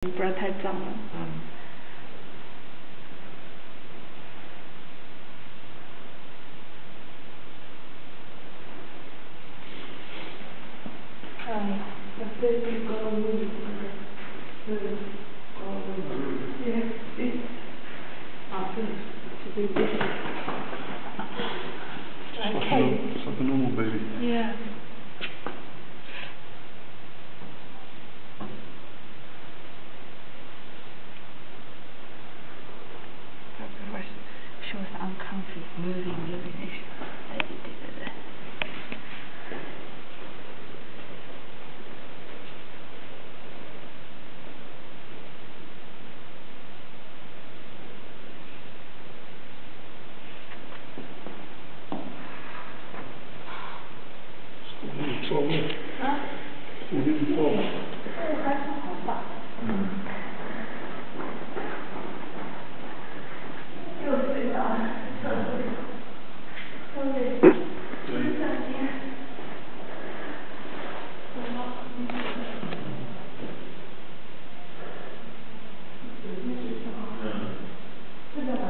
不然太脏了。The physical movement. Yes, it's to do this. It's like a normal baby. Yeah. She was uncomfy moving.